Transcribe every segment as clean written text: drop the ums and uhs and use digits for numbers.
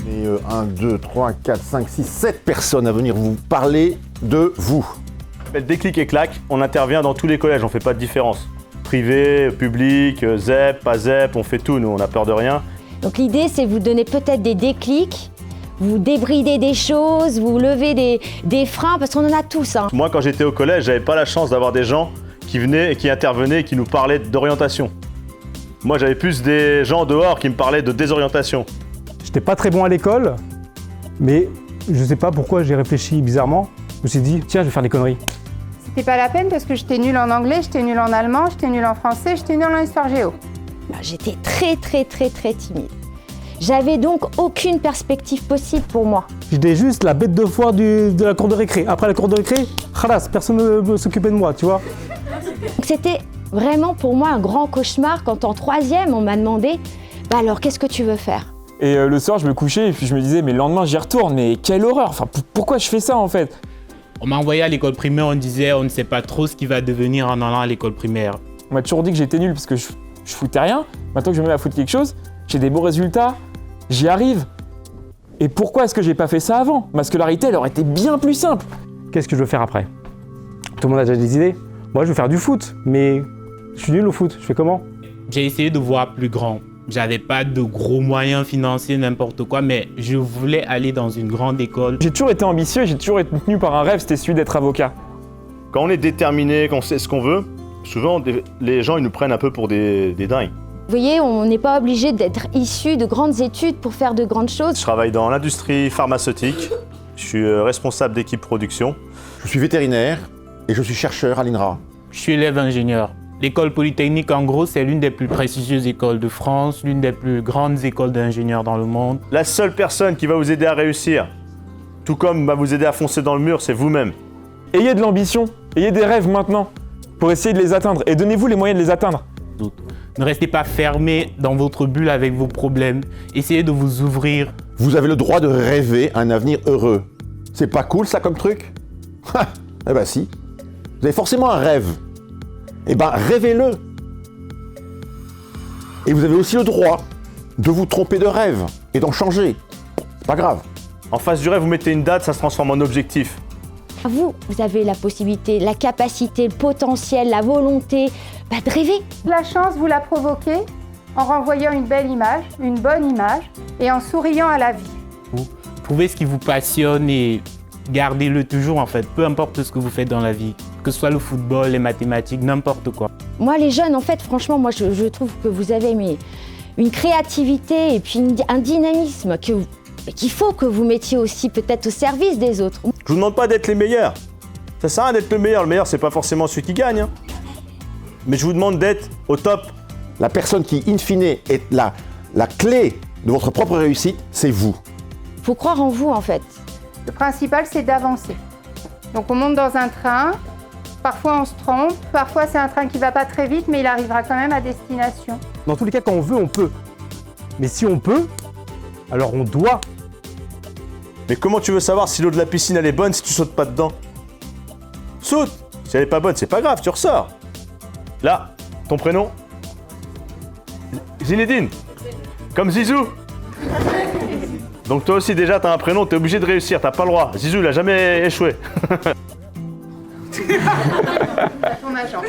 Et 1, 2, 3, 4, 5, 6, 7 personnes à venir vous parler de vous. Le déclic et claque, on intervient dans tous les collèges, on ne fait pas de différence. Privé, public, ZEP, pas ZEP, on fait tout, nous, on n'a peur de rien. Donc l'idée, c'est vous donner peut-être des déclics, vous débrider des choses, vous lever des freins, parce qu'on en a tous. Hein. Moi, quand j'étais au collège, j'avais pas la chance d'avoir des gens qui venaient et qui intervenaient et qui nous parlaient d'orientation. Moi, j'avais plus des gens dehors qui me parlaient de désorientation. J'étais pas très bon à l'école, mais je sais pas pourquoi j'ai réfléchi bizarrement. Je me suis dit, tiens, je vais faire des conneries. C'était pas la peine parce que j'étais nulle en anglais, j'étais nulle en allemand, j'étais nulle en français, j'étais nulle en histoire géo. J'étais très timide. J'avais donc aucune perspective possible pour moi. J'étais juste la bête de foire de la cour de récré. Après la cour de récré, khalas, personne ne s'occupait de moi, tu vois. Donc c'était vraiment pour moi un grand cauchemar quand en 3e, on m'a demandé « Bah alors, qu'est-ce que tu veux faire ?» Et le soir, je me couchais et puis je me disais, mais le lendemain, j'y retourne, mais quelle horreur! Enfin, pourquoi je fais ça en fait? On m'a envoyé à l'école primaire, on disait on ne sait pas trop ce qui va devenir en allant à l'école primaire. On m'a toujours dit que j'étais nul parce que je foutais rien. Maintenant que je me mets à foutre quelque chose, j'ai des beaux résultats, j'y arrive. Et pourquoi est-ce que j'ai pas fait ça avant? Ma scolarité, elle aurait été bien plus simple. Qu'est-ce que je veux faire après? Tout le monde a déjà des idées. Moi, je veux faire du foot, mais je suis nul au foot. Je fais comment? J'ai essayé de voir plus grand. J'avais pas de gros moyens financiers, n'importe quoi, mais je voulais aller dans une grande école. J'ai toujours été ambitieux, j'ai toujours été tenu par un rêve, c'était celui d'être avocat. Quand on est déterminé, qu'on sait ce qu'on veut, souvent les gens ils nous prennent un peu pour des dingues. Vous voyez, on n'est pas obligé d'être issu de grandes études pour faire de grandes choses. Je travaille dans l'industrie pharmaceutique, je suis responsable d'équipe production. Je suis vétérinaire et je suis chercheur à l'INRA. Je suis élève ingénieur. L'école polytechnique, en gros, c'est l'une des plus prestigieuses écoles de France, l'une des plus grandes écoles d'ingénieurs dans le monde. La seule personne qui va vous aider à réussir, tout comme va vous aider à foncer dans le mur, c'est vous-même. Ayez de l'ambition, ayez des rêves maintenant pour essayer de les atteindre et donnez-vous les moyens de les atteindre. Ne restez pas fermé dans votre bulle avec vos problèmes. Essayez de vous ouvrir. Vous avez le droit de rêver un avenir heureux. C'est pas cool ça comme truc? Eh ben si. Vous avez forcément un rêve. Eh ben rêvez-le. Et vous avez aussi le droit de vous tromper de rêve et d'en changer. C'est pas grave. En face du rêve, vous mettez une date, ça se transforme en objectif. Vous avez la possibilité, la capacité, le potentiel, la volonté de rêver. La chance, vous la provoquez en renvoyant une belle image, une bonne image et en souriant à la vie. Trouvez ce qui vous passionne et gardez-le toujours en fait, peu importe ce que vous faites dans la vie. Que ce soit le football, les mathématiques, n'importe quoi. Moi, les jeunes, en fait, franchement, moi, je trouve que vous avez une créativité et puis un dynamisme qu'il faut que vous mettiez aussi peut-être au service des autres. Je vous demande pas d'être les meilleurs. Ça sert à rien d'être le meilleur, c'est pas forcément celui qui gagne. Hein. Mais je vous demande d'être au top. La personne qui, in fine, est la clé de votre propre réussite, c'est vous. Il faut croire en vous, en fait. Le principal, c'est d'avancer. Donc on monte dans un train, parfois on se trompe, parfois c'est un train qui va pas très vite, mais il arrivera quand même à destination. Dans tous les cas, quand on veut, on peut. Mais si on peut, alors on doit. Mais comment tu veux savoir si l'eau de la piscine elle est bonne si tu sautes pas dedans? Saute! Si elle est pas bonne, c'est pas grave, tu ressors. Là, ton prénom? Zinedine. Comme Zizou. Donc toi aussi déjà t'as un prénom, t'es obligé de réussir, t'as pas le droit. Zizou il a jamais échoué. Ton agent.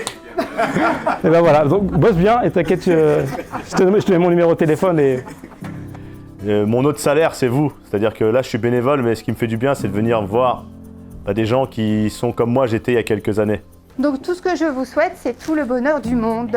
Et ben voilà, donc bosse bien et t'inquiète, je te mets mon numéro de téléphone et... Mon autre salaire c'est vous. C'est-à-dire que là je suis bénévole, mais ce qui me fait du bien c'est de venir voir des gens qui sont comme moi j'étais il y a quelques années. Donc tout ce que je vous souhaite, c'est tout le bonheur du monde.